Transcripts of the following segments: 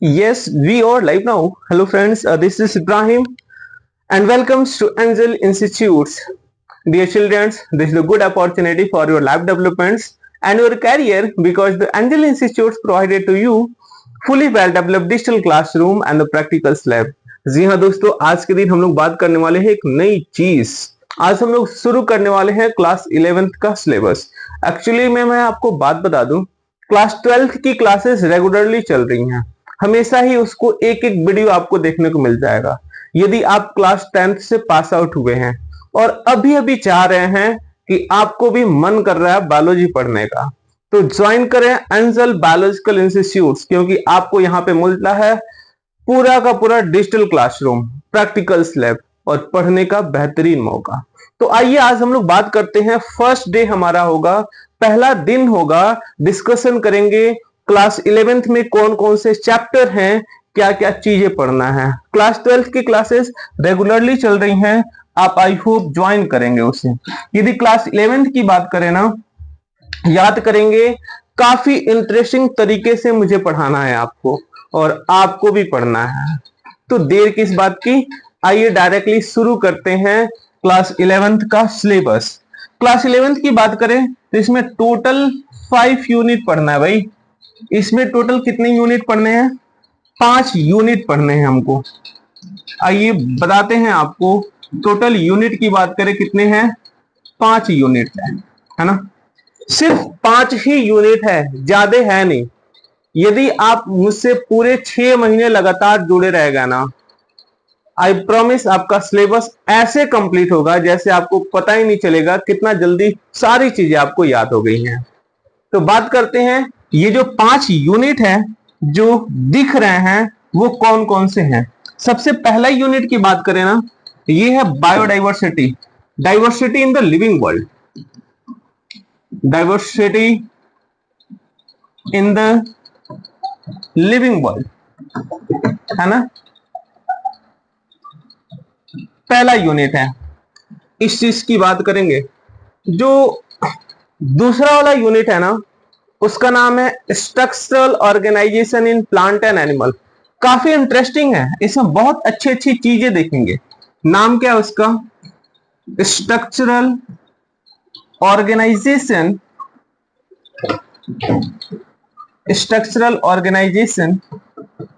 Yes, we are live now. Hello, friends. This is Ibrahim, and welcome to Angel Institutes. Dear children, this is a good opportunity for your life developments and your career because the Angel Institutes provided to you fully well developed digital classroom and the practical lab. जी हाँ दोस्तों, आज के दिन हम लोग बात करने वाले हैं एक नई चीज। आज हम लोग शुरू करने वाले हैं क्लास 11th का सिलेबस। एक्चुअली में मैं आपको बात बता दूं, क्लास 12th की क्लासेस रेगुलरली चल रही हैं। हमेशा ही उसको एक एक वीडियो आपको देखने को मिल जाएगा। यदि आप क्लास 10th से पास आउट हुए हैं और अभी अभी चाह रहे हैं कि आपको भी मन कर रहा है बायोलॉजी पढ़ने का, तो ज्वाइन करें एंजल बायोलॉजिकल इंस्टीट्यूट, क्योंकि आपको यहाँ पे मिलता है पूरा का पूरा डिजिटल क्लासरूम, प्रैक्टिकल्स लैब और पढ़ने का बेहतरीन मौका। तो आइए आज हम लोग बात करते हैं। फर्स्ट डे हमारा होगा, पहला दिन होगा, डिस्कशन करेंगे क्लास 11th में कौन कौन से चैप्टर हैं, क्या क्या चीजें पढ़ना है। क्लास 12th की क्लासेस रेगुलरली चल रही हैं, आप आई होप ज्वाइन करेंगे उसे। यदि क्लास 11th की बात करें ना, याद करेंगे काफी इंटरेस्टिंग तरीके से मुझे पढ़ाना है आपको और आपको भी पढ़ना है, तो देर किस बात की, आइए डायरेक्टली शुरू करते हैं क्लास 11th का सिलेबस। क्लास 11th की बात करें तो इसमें टोटल 5 यूनिट पढ़ना है भाई। इसमें टोटल कितने यूनिट पढ़ने हैं? 5 यूनिट पढ़ने हैं हमको। आइए बताते हैं आपको। टोटल यूनिट की बात करें कितने हैं? 5 यूनिट है ना। सिर्फ 5 ही यूनिट है, ज्यादा है नहीं। यदि आप मुझसे पूरे 6 महीने लगातार जुड़े रहेगा ना, आई प्रॉमिस आपका सिलेबस ऐसे कंप्लीट होगा जैसे आपको पता ही नहीं चलेगा कितना जल्दी सारी चीजें आपको याद हो गई हैं। तो बात करते हैं, ये जो 5 यूनिट है जो दिख रहे हैं वो कौन कौन से हैं। सबसे पहला यूनिट की बात करें ना, ये है biodiversity, diversity in the living world, diversity in the living world, है ना। पहला यूनिट है, इस चीज की बात करेंगे। जो दूसरा वाला यूनिट है ना, उसका नाम है structural organisation in plant and animal. काफी इंटरेस्टिंग है, इसमें बहुत अच्छी अच्छी चीजें देखेंगे। नाम क्या है उसका? Structural organisation, structural organisation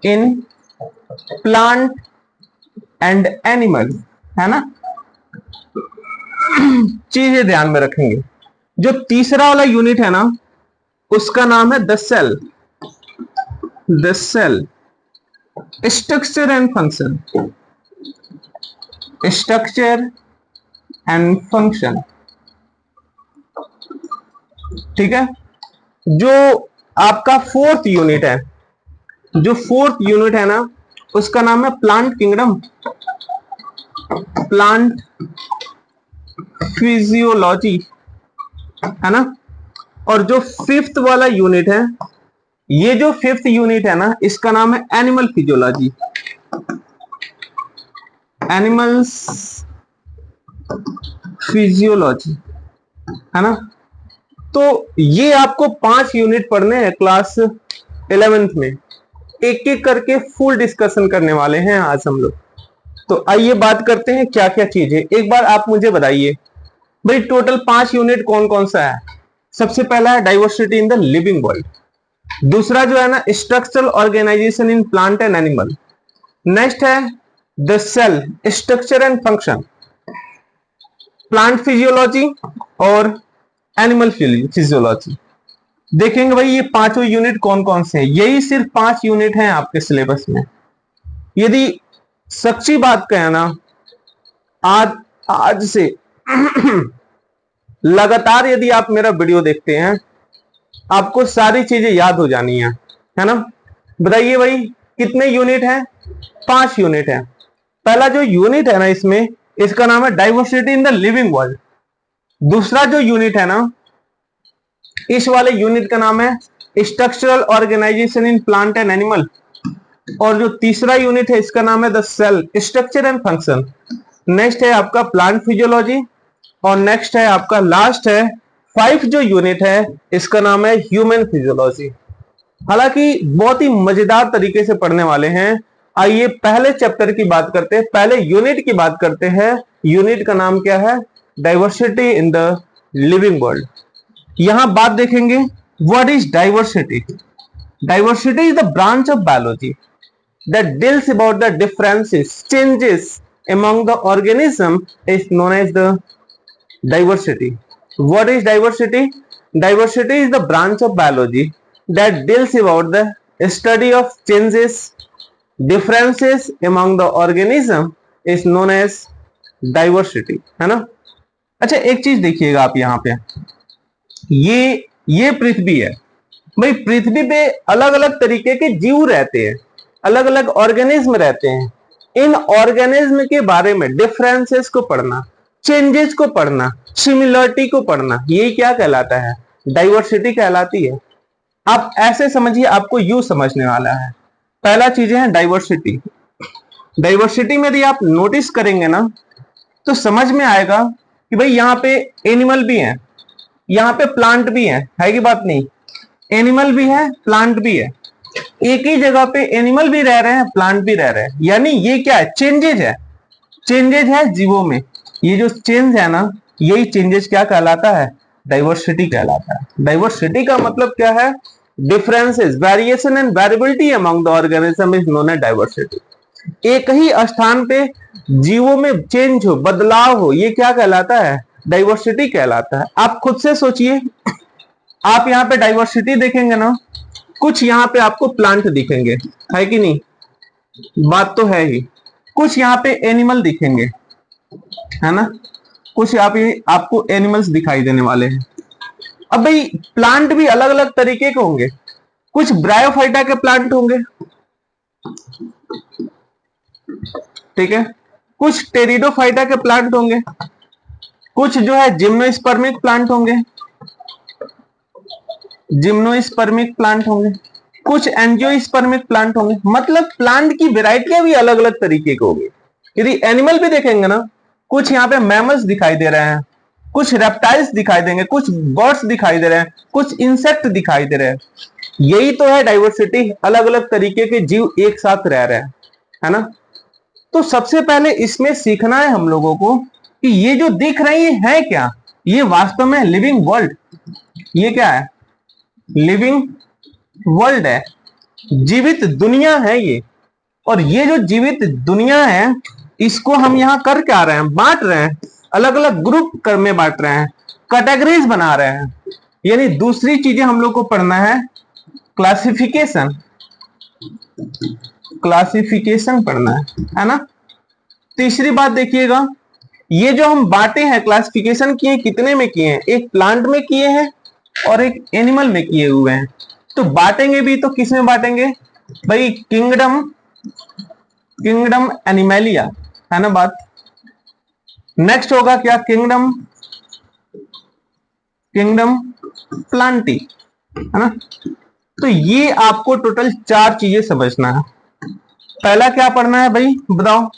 in plant and animal, है ना। चीजें ध्यान में रखेंगे। जो तीसरा वाला यूनिट है ना, उसका नाम है the cell, the cell, structure and function, structure and function, ठीक है। जो आपका फोर्थ यूनिट है, जो फोर्थ यूनिट है ना, उसका नाम है प्लांट किंगडम, प्लांट फिजियोलॉजी, है ना। और जो फिफ्थ वाला यूनिट है, ये जो फिफ्थ यूनिट है ना, इसका नाम है एनिमल फिजियोलॉजी, एनिमल्स फिजियोलॉजी, है ना। तो ये आपको 5 यूनिट पढ़ने हैं क्लास 11th में। एक एक करके फुल डिस्कशन करने वाले हैं आज हम लोग। तो आइए बात करते हैं क्या क्या चीजें। एक बार आप मुझे बताइए भाई, टोटल 5 यूनिट कौन कौन सा है। सबसे पहला है diversity in the living world, दूसरा जो है ना structural organisation in plant and animal, next है the cell, structure and function, plant physiology और एनिमल फिजियोलॉजी। देखेंगे भाई ये पांचों यूनिट कौन कौन से हैं। यही सिर्फ 5 यूनिट हैं आपके सिलेबस में। यदि सच्ची बात कहें ना, आज से लगातार यदि आप मेरा वीडियो देखते हैं, आपको सारी चीजें याद हो जानी है ना। बताइए भाई कितने यूनिट हैं? 5 यूनिट है। पहला जो यूनिट है ना इसमें, इसका नाम है diversity in the living world. दूसरा जो यूनिट है ना, इस वाले यूनिट का नाम है structural organisation in plant and animal. और जो तीसरा यूनिट है, इसका नाम है the cell, structure and function. Next है आपका प्लांट फिजियोलॉजी और नेक्स्ट है आपका लास्ट है 5 जो यूनिट है, इसका नाम है ह्यूमन फिजियोलॉजी। हालांकि बहुत ही मजेदार तरीके से पढ़ने वाले हैं। आइए पहले चैप्टर की बात करते हैं, पहले यूनिट की बात करते हैं। यूनिट का नाम क्या है? Diversity in the living world. यहां बात देखेंगे, what is diversity? Diversity is the branch of biology that deals about the differences, changes among the organism is known as the diversity. What is diversity? Diversity is the branch of biology that deals about the study of changes, differences among the organism is known as diversity, है ना? अच्छा एक चीज देखिएगा आप यहाँ पे, ये पृथ्वी है भाई। पृथ्वी पे अलग अलग तरीके के जीव रहते हैं, अलग अलग ऑर्गेनिज्म रहते हैं। इन ऑर्गेनिज्म के बारे में डिफरेंसेस को पढ़ना, चेंजेस को पढ़ना, सिमिलरिटी को पढ़ना, ये क्या कहलाता है? डाइवर्सिटी कहलाती है। आप ऐसे समझिए, आपको यू समझने वाला है। पहला चीज है डाइवर्सिटी। डाइवर्सिटी में यदि आप नोटिस करेंगे ना तो समझ में आएगा कि भाई यहाँ पे एनिमल भी है, यहाँ पे प्लांट भी है कि बात नहीं? एनिमल भी है, प्लांट भी है। एक ही जगह पे एनिमल भी रह रहे हैं, प्लांट भी रह रहे हैं, यानी ये क्या है? चेंजेज है। चेंजेज है जीवों में। ये जो चेंज है ना, यही चेंजेस क्या कहलाता है? डाइवर्सिटी कहलाता है। डाइवर्सिटी का मतलब क्या है? Differences, variation and variability among the organism is known as diversity. एक ही स्थान पे जीवों में चेंज हो, बदलाव हो, ये क्या कहलाता है? डाइवर्सिटी कहलाता है। आप खुद से सोचिए, आप यहाँ पे डाइवर्सिटी देखेंगे ना, कुछ यहाँ पे आपको प्लांट दिखेंगे, है कि नहीं? बात तो है ही। कुछ यहाँ पे एनिमल दिखेंगे, है ना? कुछ यहाँ पे आपको एनिमल्स दिखाई देने वाले हैं। अब भाई प्लांट भी अलग अलग तरीके के होंगे। कुछ ब्रायोफाइटा के प्लांट होंगे, ठीक है? कुछ टेरिडोफाइटा के प्लांट होंगे, कुछ जो है जिम्नोस्पर्मिक प्लांट होंगे, जिम्नोस्पर्मिक प्लांट होंगे, कुछ एंजियोस्पर्मिक प्लांट होंगे। मतलब प्लांट की वेराइटियां भी अलग अलग तरीके की होगी। यदि एनिमल भी देखेंगे ना, कुछ यहाँ पे मैमल्स दिखाई दे रहे हैं, कुछ रेप्टाइल्स दिखाई देंगे, कुछ बर्ड्स दिखाई दे रहे हैं, कुछ इंसेक्ट दिखाई दे रहे हैं। यही तो है डाइवर्सिटी, अलग अलग तरीके के जीव एक साथ रह रहे हैं, है ना? तो सबसे पहले इसमें सीखना है हम लोगों को कि ये जो दिख रही है क्या? ये वास्तव में लिविंग वर्ल्ड, ये क्या है? लिविंग वर्ल्ड है, जीवित दुनिया है ये। और ये जो जीवित दुनिया है, इसको हम यहाँ कर क्या रहे हैं? बांट रहे हैं, अलग अलग ग्रुप में बांट रहे हैं, कैटेगरीज बना रहे हैं। यानी दूसरी चीजें हम लोग को पढ़ना है, क्लासिफिकेशन। क्लासिफिकेशन पढ़ना है ना? तीसरी बात देखिएगा, ये जो हम बांटे हैं, क्लासिफिकेशन किए, कितने में किए हैं? एक प्लांट में किए हैं और एक एनिमल में किए हुए हैं। तो बांटेंगे भी तो किस में बांटेंगे भाई? किंगडम एनिमेलिया, है ना बात? नेक्स्ट होगा क्या? किंगडम प्लांटी, है ना? तो ये आपको टोटल 4 चीजें समझना है। पहला क्या पढ़ना है भाई, बताओ?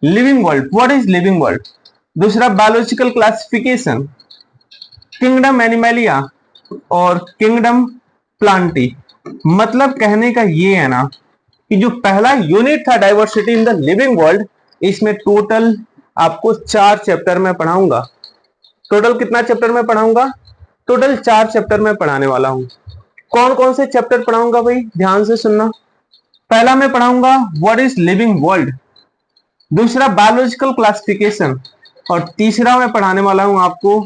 Living world, what is living world. दूसरा बायोलॉजिकल क्लासिफिकेशन, किंगडम एनिमेलिया और किंगडम प्लांटी। मतलब कहने का ये है ना कि जो पहला यूनिट था diversity in the living world, इसमें टोटल आपको 4 चैप्टर में पढ़ाऊंगा। टोटल कितना चैप्टर में पढ़ाऊंगा? टोटल 4 चैप्टर में पढ़ाने वाला हूं। कौन कौन से चैप्टर पढ़ाऊंगा भाई? ध्यान से सुनना। पहला मैं पढ़ाऊंगा व्हाट इज लिविंग वर्ल्ड, दूसरा बायोलॉजिकल क्लासिफिकेशन, और तीसरा मैं पढ़ाने वाला हूं आपको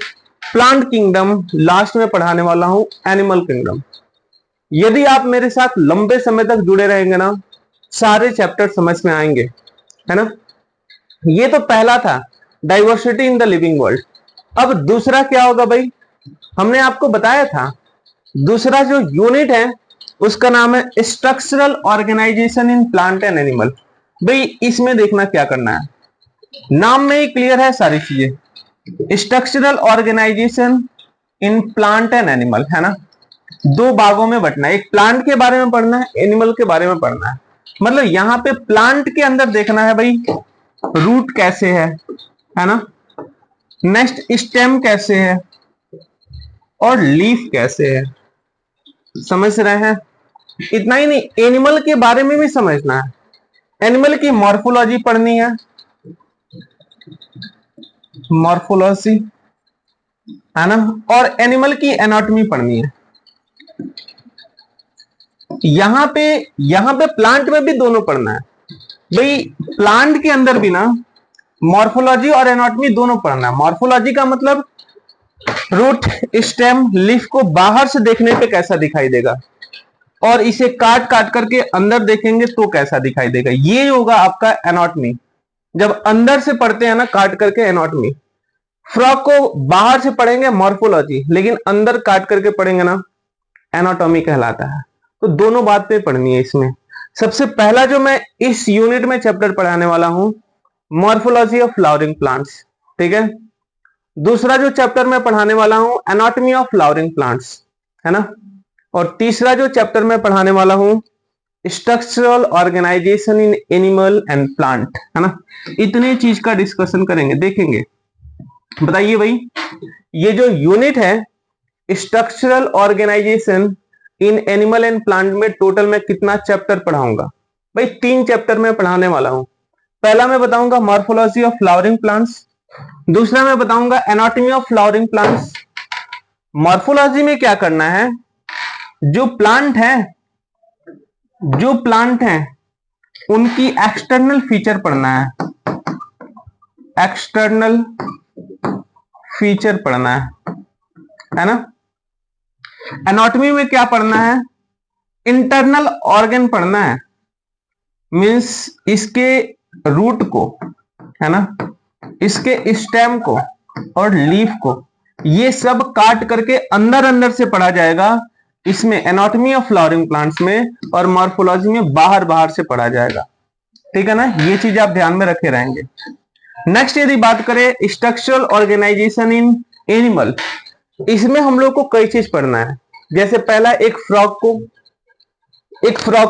प्लांट किंगडम, लास्ट में पढ़ाने वाला हूं एनिमल किंगडम। यदि आप मेरे साथ लंबे समय तक जुड़े रहेंगे ना, सारे चैप्टर समझ में आएंगे, है ना? ये तो पहला था, diversity in the living world. अब दूसरा क्या होगा भाई? हमने आपको बताया था, दूसरा जो यूनिट है उसका नाम है structural organisation in plant and animal. भाई इसमें देखना क्या करना है, नाम में ही क्लियर है सारी चीजें। Structural organisation in plant and animal, है ना? 2 भागों में बंटना है, एक प्लांट के बारे में पढ़ना है, एनिमल के बारे में पढ़ना है। मतलब यहाँ पे प्लांट के अंदर देखना है भाई, रूट कैसे है ना? नेक्स्ट स्टेम कैसे है और लीफ कैसे है, समझ रहे हैं? इतना ही नहीं, एनिमल के बारे में भी समझना है। एनिमल की मॉर्फोलॉजी पढ़नी है, मॉर्फोलॉजी, है ना, और एनिमल की एनाटॉमी पढ़नी है। यहां पे प्लांट में भी दोनों पढ़ना है भाई। प्लांट के अंदर भी ना मॉर्फोलॉजी और एनाटॉमी दोनों पढ़ना है। मॉर्फोलॉजी का मतलब रूट, स्टेम, लीफ को बाहर से देखने पे कैसा दिखाई देगा, और इसे काट काट करके अंदर देखेंगे तो कैसा दिखाई देगा, ये होगा आपका एनाटॉमी। जब अंदर से पढ़ते हैं ना काट करके, एनाटॉमी। फ्रॉग को बाहर से पढ़ेंगे मॉर्फोलॉजी, लेकिन अंदर काट करके पढ़ेंगे ना, एनाटॉमी कहलाता है। तो दोनों बात पे पढ़नी है इसमें। सबसे पहला जो मैं इस यूनिट में चैप्टर पढ़ाने वाला हूं, मॉर्फोलॉजी ऑफ फ्लावरिंग प्लांट्स, ठीक है। दूसरा जो चैप्टर मैं पढ़ाने वाला हूं, एनाटॉमी ऑफ फ्लावरिंग प्लांट्स, है ना। और तीसरा जो चैप्टर मैं पढ़ाने वाला हूं, structural organisation in animal and plant, है ना। इतने चीज का डिस्कशन करेंगे, देखेंगे। बताइए भाई, ये जो यूनिट है structural organisation in animal and plant में टोटल मैं कितना चैप्टर पढ़ाऊंगा भाई? 3 चैप्टर मैं पढ़ाने वाला हूं। पहला मैं बताऊंगा मॉर्फोलॉजी ऑफ फ्लावरिंग प्लांट्स, दूसरा मैं बताऊंगा anatomy of flowering plants. Morphology में क्या करना है, जो प्लांट है उनकी एक्सटर्नल फीचर पढ़ना है, एक्सटर्नल फीचर पढ़ना है ना। एनाटॉमी में क्या पढ़ना है, इंटरनल ऑर्गन पढ़ना है, मींस इसके रूट को, है ना, इसके स्टेम को और लीफ को, ये सब काट करके अंदर अंदर से पढ़ा जाएगा इसमें, एनाटॉमी ऑफ फ्लावरिंग प्लांट्स में। और मॉर्फोलॉजी में बाहर बाहर से पढ़ा जाएगा, ठीक है ना। ये चीज आप ध्यान में रखे रहेंगे। नेक्स्ट यदि बात करें स्ट्रक्चरल ऑर्गेनाइजेशन इन एनिमल, इसमें हम लोग को कई चीज पढ़ना है। जैसे पहला एक फ्रॉग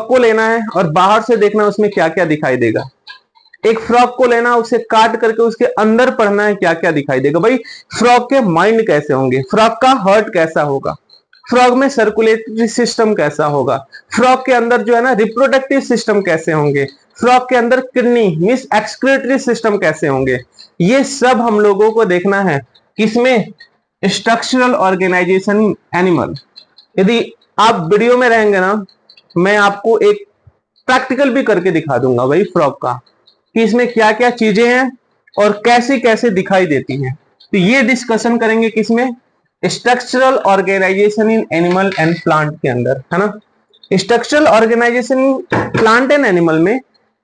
को लेना है और बाहर से देखना उसमें क्या क्या दिखाई देगा। एक फ्रॉग को लेना, उसे काट करके उसके अंदर पढ़ना है क्या क्या दिखाई देगा भाई। फ्रॉग के माइंड कैसे होंगे, फ्रॉग का हार्ट कैसा होगा, फ्रॉग में सर्कुलेटरी सिस्टम कैसा होगा, फ्रॉग के अंदर जो है ना रिप्रोडक्टिव सिस्टम कैसे होंगे, फ्रॉग के अंदर किडनी मींस एक्सक्रीटरी सिस्टम कैसे होंगे, ये सब हम लोगों को देखना है किसमें, स्ट्रक्चरल ऑर्गेनाइजेशन एनिमल। यदि आप वीडियो में रहेंगे ना, मैं आपको एक प्रैक्टिकल भी करके दिखा दूंगा भाई फ्रॉग का, कि इसमें क्या क्या चीजें हैं और कैसे कैसे दिखाई देती हैं। तो ये डिस्कशन करेंगे किसमें, structural organisation in animal and plant के अंदर, है ना। Structural organisation in plant and animal में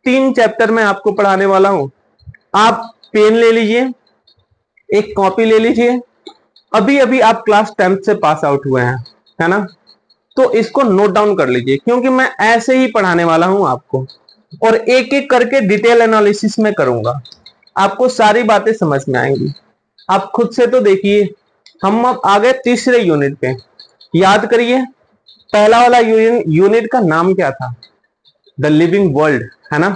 3 चैप्टर मैं आपको पढ़ाने वाला हूं। आप पेन ले लीजिए, एक कॉपी ले लीजिए, अभी अभी आप क्लास 10th से पास आउट हुए हैं, है ना, तो इसको नोट डाउन कर लीजिए, क्योंकि मैं ऐसे ही पढ़ाने वाला हूं आपको, और एक एक करके डिटेल एनालिसिस में करूंगा, आपको सारी बातें समझ में आएंगी। आप खुद से तो देखिए। हम अब आ गए तीसरे यूनिट पे, याद करिए पहला वाला यूनिट का नाम क्या था, द लिविंग वर्ल्ड, है ना,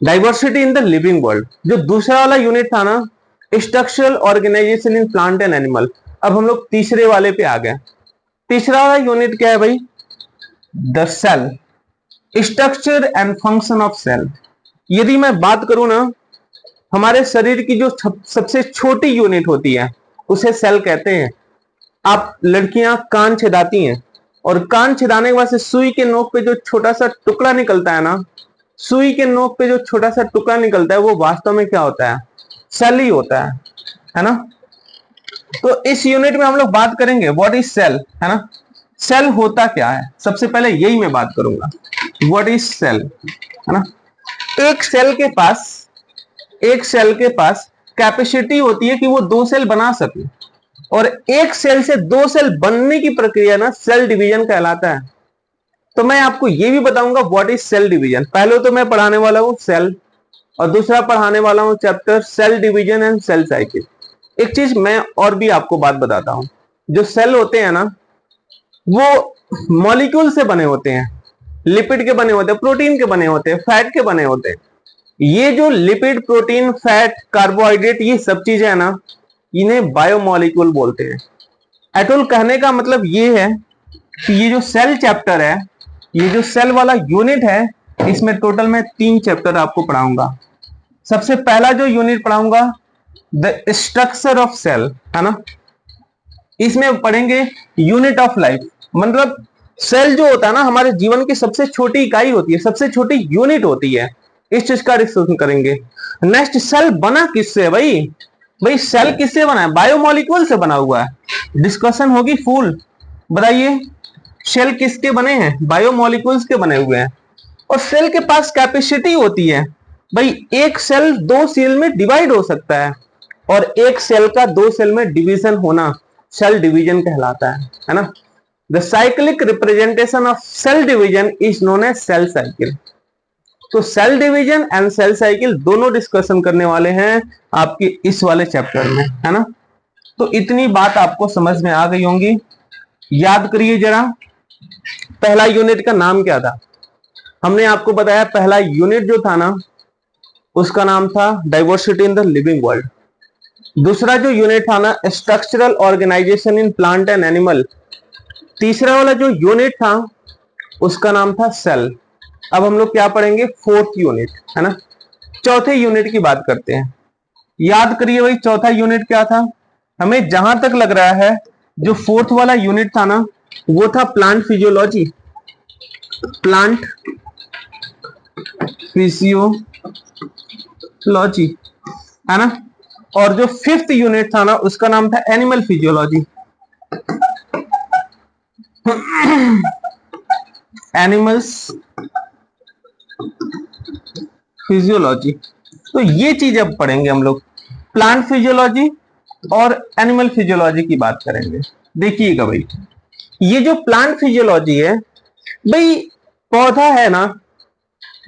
diversity in the living world. जो दूसरा वाला यूनिट था ना, structural organisation in plant and animal, अब हम लोग तीसरे वाले पे आ गए। तीसरा वाला यूनिट क्या है भाई, the cell, structure and function of cell. यदि मैं बात करूं ना, हमारे शरीर की जो सबसे छोटी यूनिट होती है उसे सेल कहते हैं। आप लड़कियां कान छिदाती हैं, और कान छिदाने के बाद से सुई के नोक पे जो छोटा सा टुकड़ा निकलता है ना, सुई के नोक पे जो छोटा सा टुकड़ा निकलता है, वो वास्तव में क्या होता है, सेल ही होता है ना। तो इस यूनिट में हम लोग बात करेंगे व्हाट इज सेल, है ना। सेल होता क्या है, सबसे पहले यही मैं बात करूंगा, व्हाट इज सेल, है ना। एक सेल के पास कैपेसिटी होती है कि वो 2 सेल बना सके, और एक सेल से 2 सेल बनने की प्रक्रिया ना सेल डिवीजन कहलाता है। तो मैं आपको ये भी बताऊंगा व्हाट इज सेल डिवीजन। पहले तो मैं पढ़ाने वाला हूं सेल, और दूसरा पढ़ाने वाला हूं chapter cell division and cell cycle. एक चीज मैं और भी आपको बात बताता हूं, जो सेल होते हैं ना, वो मॉलिक्यूल से बने होते हैं, लिपिड के बने होते हैं, प्रोटीन के बने होते हैं, फैट के बने होते हैं। ये जो लिपिड, प्रोटीन, फैट, कार्बोहाइड्रेट, ये सब चीजें है ना, इन्हें बायोमॉलिक्यूल बोलते हैं। एटॉल कहने का मतलब ये है कि ये जो सेल चैप्टर है, ये जो सेल वाला यूनिट है, इसमें टोटल मैं 3 चैप्टर आपको पढ़ाऊंगा। सबसे पहला जो यूनिट पढ़ाऊंगा द स्ट्रक्चर ऑफ सेल, है ना। इसमें पढ़ेंगे यूनिट ऑफ लाइफ, मतलब सेल जो होता है ना हमारे जीवन की सबसे छोटी इकाई होती है, सबसे छोटी यूनिट होती है। इस चीज का डिस्कशन करेंगे। नेक्स्ट, सेल बना किससे है भाई? भाई सेल किससे बना है? बायोमोलिक्यूल से बना हुआ है। डिस्कशन होगी फुल। बताइए सेल किसके बने हैं? बायोमोलिक्यूल्स के बने हुए हैं। और सेल के पास कैपेसिटी होती है भाई, एक सेल 2 सेल में डिवाइड हो सकता है, और एक सेल का 2 सेल में डिवीजन होना सेल डिवीजन कहलाता है ना। The cyclic representation of cell division is known as cell cycle. तो cell division and cell cycle दोनों डिस्कशन करने वाले हैं आपके इस वाले चैप्टर में, है ना। तो इतनी बात आपको समझ में आ गई होंगी। याद करिए जरा, पहला यूनिट का नाम क्या था? हमने आपको बताया पहला यूनिट जो था ना, उसका नाम था diversity in the living world. दूसरा जो यूनिट था ना, structural organisation in plant and animal. तीसरा वाला जो यूनिट था उसका नाम था सेल। अब हम लोग क्या पढ़ेंगे? 4th यूनिट, है ना। चौथे यूनिट की बात करते हैं। याद करिए भाई, चौथा यूनिट क्या था? हमें जहां तक लग रहा है जो 4th वाला यूनिट था ना, वो था प्लांट फिजियोलॉजी, प्लांट फिजियोलॉजी, है ना। और जो 5th यूनिट था ना, उसका नाम था एनिमल फिजियोलॉजी, एनिमल्स फिजियोलॉजी। तो ये चीज अब पढ़ेंगे हम लोग, प्लांट फिजियोलॉजी और एनिमल फिजियोलॉजी की बात करेंगे। देखिएगा भाई, ये जो प्लांट फिजियोलॉजी है भाई, पौधा है ना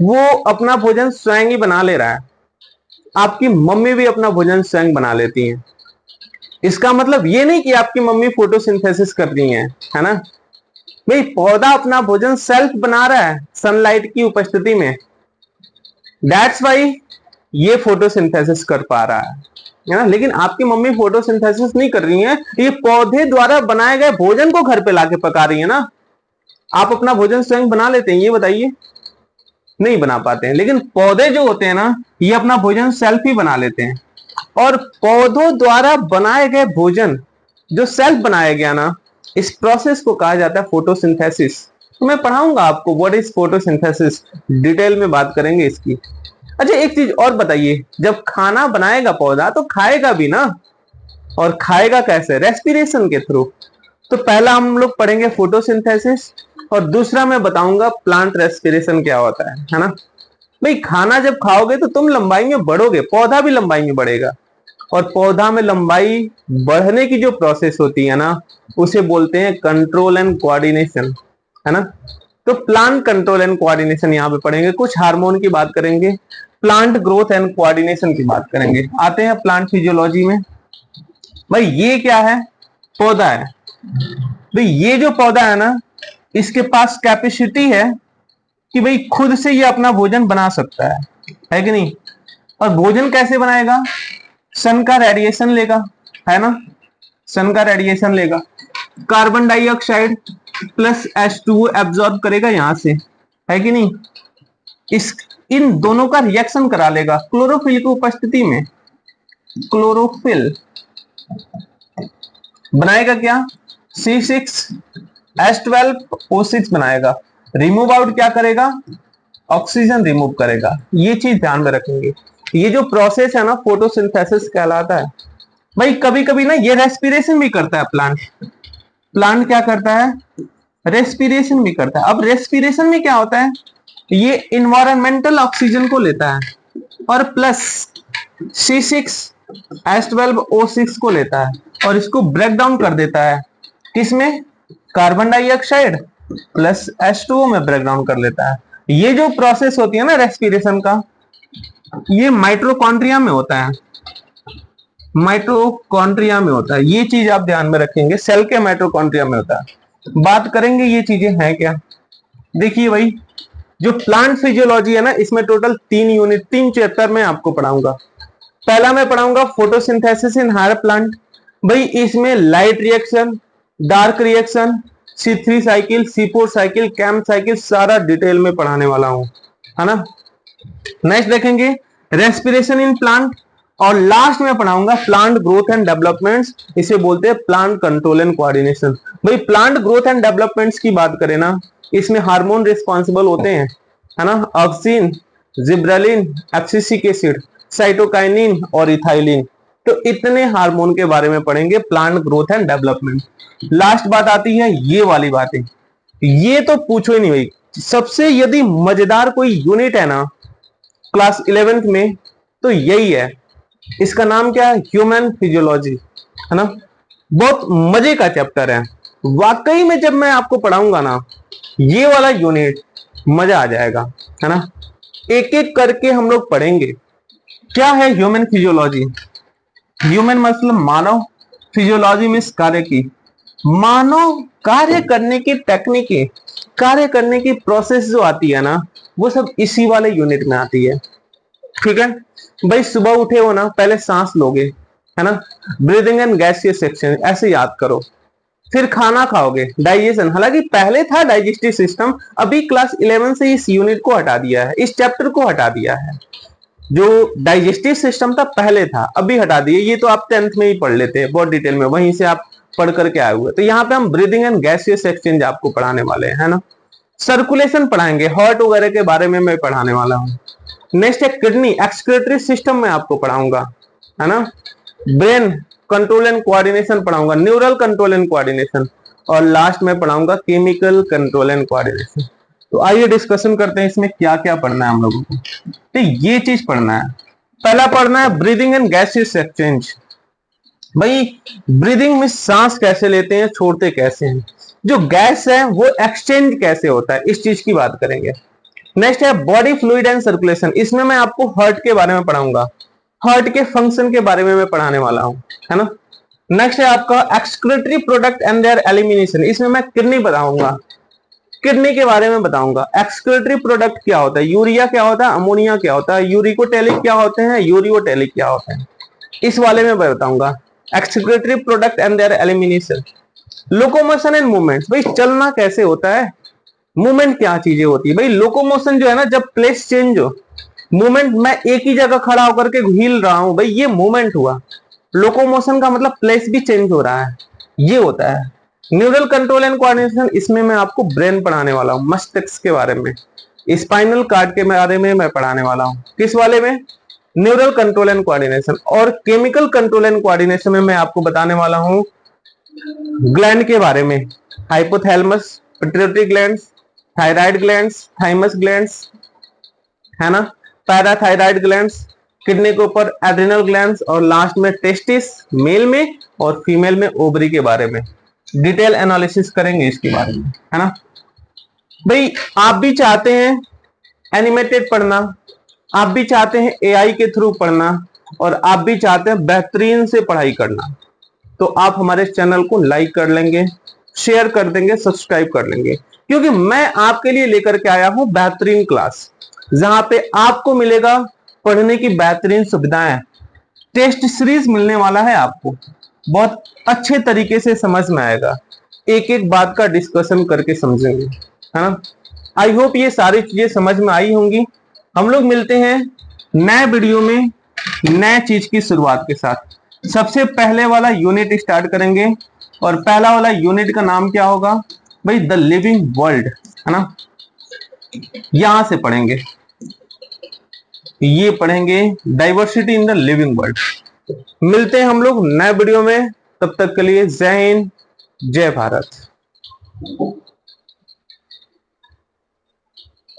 वो अपना भोजन स्वयं ही बना ले रहा है। आपकी मम्मी भी अपना भोजन स्वयं बना लेती हैं। इसका मतलब ये नहीं कि आपकी मम्मी फोटोसिंथेसिस कर रही है ना। भाई पौधा अपना भोजन सेल्फ बना रहा है सनलाइट की उपस्थिति में। दैट्स वाई ये फोटोसिंथेसिस कर पा रहा है ना। लेकिन आपकी मम्मी फोटोसिंथेसिस नहीं कर रही है, ये पौधे द्वारा बनाए गए भोजन को घर पे लाके पका रही है ना। आप अपना भोजन स्वयं बना लेते हैं? ये बताइए, नहीं बना पाते हैं। लेकिन पौधे जो होते हैं ना, ये अपना भोजन सेल्फ ही बना लेते हैं। और पौधों द्वारा बनाए गए भोजन जो सेल्फ बनाया गया ना, इस प्रोसेस को कहा जाता है फोटोसिंथेसिस। तो मैं पढ़ाऊंगा आपको व्हाट इज फोटोसिंथेसिस, डिटेल में बात करेंगे इसकी। अच्छा एक चीज और बताइए, जब खाना बनाएगा पौधा तो खाएगा भी ना, और खाएगा कैसे? रेस्पिरेशन के थ्रू। तो पहला हम लोग पढ़ेंगे फोटोसिंथेसिस, और दूसरा मैं बताऊंगा प्लांट रेस्पिरेशन क्या होता है ना। भाई खाना जब खाओगे तो तुम लंबाई में बढ़ोगे, पौधा भी लंबाई में बढ़ेगा। और पौधा में लंबाई बढ़ने की जो प्रोसेस होती है ना, उसे बोलते हैं कंट्रोल एंड कोऑर्डिनेशन, है ना। तो प्लांट कंट्रोल एंड कोऑर्डिनेशन यहाँ पे पढ़ेंगे। कुछ हार्मोन की बात करेंगे, प्लांट ग्रोथ एंड कोऑर्डिनेशन की बात करेंगे। आते हैं प्लांट फिजियोलॉजी में। भाई ये क्या है? पौधा है। भाई ये जो पौधा है ना, इसके पास कैपेसिटी है कि भाई खुद से ये अपना भोजन बना सकता है कि नहीं। और भोजन कैसे बनाएगा? सन का रेडिएशन लेगा, है ना। सन का रेडिएशन लेगा, carbon dioxide plus H2O absorb करेगा यहां से, है कि नहीं। इस इन दोनों का रिएक्शन करा लेगा क्लोरोफिल की उपस्थिति में। क्लोरोफिल बनाएगा क्या? C6H12O6 बनाएगा। रिमूव आउट क्या करेगा? ऑक्सीजन रिमूव करेगा। ये चीज ध्यान में रखेंगे। ये जो प्रोसेस है ना, फोटोसिंथेसिस कहलाता है। भाई कभी कभी ना ये रेस्पिरेशन भी करता है प्लांट। प्लांट क्या करता है? रेस्पिरेशन भी करता है। अब रेस्पिरेशन में क्या होता है? ये इन्वायरमेंटल ऑक्सीजन को लेता है और प्लस C6H12O6 को लेता है और इसको ब्रेक डाउन कर देता है। किसमें? कार्बन डाइऑक्साइड प्लस H2O में ब्रेक डाउन कर लेता है। ये जो प्रोसेस होती है ना रेस्पिरेशन का, ये माइटोकॉन्ड्रिया में होता है। माइटोकॉन्ड्रिया में होता है। ये चीज आप ध्यान में रखेंगे, सेल के माइटोकॉन्ड्रिया में होता है। बात करेंगे ये चीजें हैं क्या। देखिए भाई, जो प्लांट फिजियोलॉजी है ना, इसमें टोटल 3 यूनिट 3 चैप्टर में आपको पढ़ाऊंगा। पहला मैं पढ़ाऊंगा फोटोसिंथेसिस इन हायर प्लांट। भाई इसमें light reaction, dark reaction, C3 cycle, C4 cycle, कैम्प साइकिल सारा डिटेल में पढ़ाने वाला हूं, है ना। नेक्स्ट देखेंगे रेस्पिरेशन इन प्लांट, और लास्ट में पढ़ाऊंगा प्लांट ग्रोथ एंड डेवलपमेंट्स, इसे बोलते हैं प्लांट कंट्रोल एंड कोऑर्डिनेशन। भाई प्लांट ग्रोथ एंड डेवलपमेंट्स की बात करें ना, इसमें हार्मोन रिस्पॉन्सिबल होते हैं, है ना, auxin, gibberellin, abscisic acid, cytokinin और इथाइलिन। तो इतने हार्मोन के बारे में पढ़ेंगे plant growth and development. Last बात आती है ये वाली बातें, ये तो पूछो ही नहीं भाई, सबसे यदि मजेदार कोई यूनिट है ना क्लास 11th में तो यही है। इसका नाम क्या है? ह्यूमन फिजियोलॉजी, है ना। बहुत मजे का चैप्टर है वाकई में, जब मैं आपको पढ़ाऊंगा ना ये वाला यूनिट मजा आ जाएगा, है ना। एक एक करके हम लोग पढ़ेंगे। क्या है ह्यूमन फिजियोलॉजी? ह्यूमन मतलब मानव, फिजियोलॉजी मीन्स कार्य की, मानव कार्य करने की टेक्निकें, कार्य करने की प्रोसेस जो आती है ना वो सब इसी वाले यूनिट में आती है, ठीक है भाई। सुबह उठे हो ना, पहले सांस लोगे, है ना, ब्रीदिंग एंड गैसियस सेक्शन ऐसे याद करो। फिर खाना खाओगे, डाइजेशन, हालांकि पहले था डाइजेस्टिव सिस्टम, अभी क्लास 11 से इस यूनिट को हटा दिया है, इस चैप्टर को हटा दिया है। जो डाइजेस्टिव सिस्टम था पहले था, अभी हटा दिए। ये तो आप 10th में ही पढ़ लेते हैं बहुत डिटेल में, वहीं से आप पढ़ करके आए हुए। तो यहाँ पे हम ब्रीदिंग एंड गैसियस एक्सचेंज आपको पढ़ाने वाले हैं, है ना। सर्कुलेशन पढ़ाएंगे, हार्ट वगैरह के बारे में मैं पढ़ाने वाला हूँ। नेक्स्ट है किडनी, एक्सक्रीटरी सिस्टम में आपको पढ़ाऊंगा, है ना। ब्रेन कंट्रोल एंड कोऑर्डिनेशन पढ़ाऊंगा, न्यूरल कंट्रोल एंड कोऑर्डिनेशन, और लास्ट में पढ़ाऊंगा केमिकल कंट्रोल एंड कोऑर्डिनेशन। तो आइए डिस्कशन करते हैं इसमें क्या क्या पढ़ना है हम लोगों को। तो ये चीज पढ़ना है, पहला पढ़ना है ब्रीदिंग एंड गैसियस एक्सचेंज। भाई ब्रीदिंग में सांस कैसे लेते हैं, छोड़ते कैसे हैं, जो गैस है वो एक्सचेंज कैसे होता है, इस चीज की बात करेंगे। नेक्स्ट है बॉडी फ्लूइड एंड सर्कुलेशन, इसमें मैं आपको हार्ट के बारे में पढ़ाऊंगा, हार्ट के फंक्शन के बारे में मैं पढ़ाने वाला हूं, है ना। नेक्स्ट है आपका excretory product and there elimination, इसमें मैं किडनी बताऊंगा, किडनी के बारे में बताऊंगा। एक्सक्रीटरी प्रोडक्ट क्या होता है, यूरिया क्या होता है, अमोनिया क्या होता है, यूरिकोटेलिक क्या होते हैं, यूरियोटेलिक क्या होते हैं, इस वाले में बताऊंगा। Excretory product and there elimination. Locomotion and movements, भाई चलना कैसे होता है, मूवमेंट क्या चीजें होती है। भाई लोकोमोशन जो है ना, जब प्लेस चेंज हो, मूवमेंट मैं एक ही जगह खड़ा होकर के हिल रहा हूं, भाई ये मूवमेंट हुआ। लोकोमोशन का मतलब प्लेस भी चेंज हो रहा है, ये होता है। न्यूरल कंट्रोल एंड कोऑर्डिनेशन, इसमें मैं आपको ब्रेन पढ़ाने वाला हूं, मस्तिष्क के बारे में। स्पाइनल कार्ड के बारे में मैं पढ़ाने वाला हूं, किस वाले में, न्यूरल कंट्रोल एंड कोऑर्डिनेशन। और केमिकल कंट्रोल एंड कोऑर्डिनेशन में मैं आपको बताने वाला हूं ग्लैंड के बारे में, hypothalamus, pituitary gland, thyroid gland, thymus gland, है ना, पैराथायराइड ग्लैंड, किडनी के ऊपर एड्रिनल ग्लैंड, और लास्ट में टेस्टिस मेल में और फीमेल में ओवरी के बारे में डिटेल एनालिसिस करेंगे इसके बारे में, है ना। भाई आप भी चाहते हैं एनिमेटेड पढ़ना, आप भी चाहते हैं एआई के थ्रू पढ़ना, और आप भी चाहते हैं बेहतरीन से पढ़ाई करना, तो आप हमारे चैनल को लाइक कर लेंगे, शेयर कर देंगे, सब्सक्राइब कर लेंगे, क्योंकि मैं आपके लिए लेकर के आया हूं बेहतरीन क्लास, जहां पे आपको मिलेगा पढ़ने की बेहतरीन सुविधाएं। टेस्ट सीरीज मिलने वाला है आपको, बहुत अच्छे तरीके से समझ में आएगा, एक एक बात का डिस्कशन करके समझेंगे, है ना। आई होप ये सारी चीजें समझ में आई होंगी। हम लोग मिलते हैं नए वीडियो में नए चीज की शुरुआत के साथ। सबसे पहले वाला यूनिट स्टार्ट करेंगे, और पहला वाला यूनिट का नाम क्या होगा भाई, द लिविंग वर्ल्ड, है ना। यहां से पढ़ेंगे, ये पढ़ेंगे diversity in the living world. मिलते हैं हम लोग नए वीडियो में, तब तक के लिए जय हिंद, जय भारत।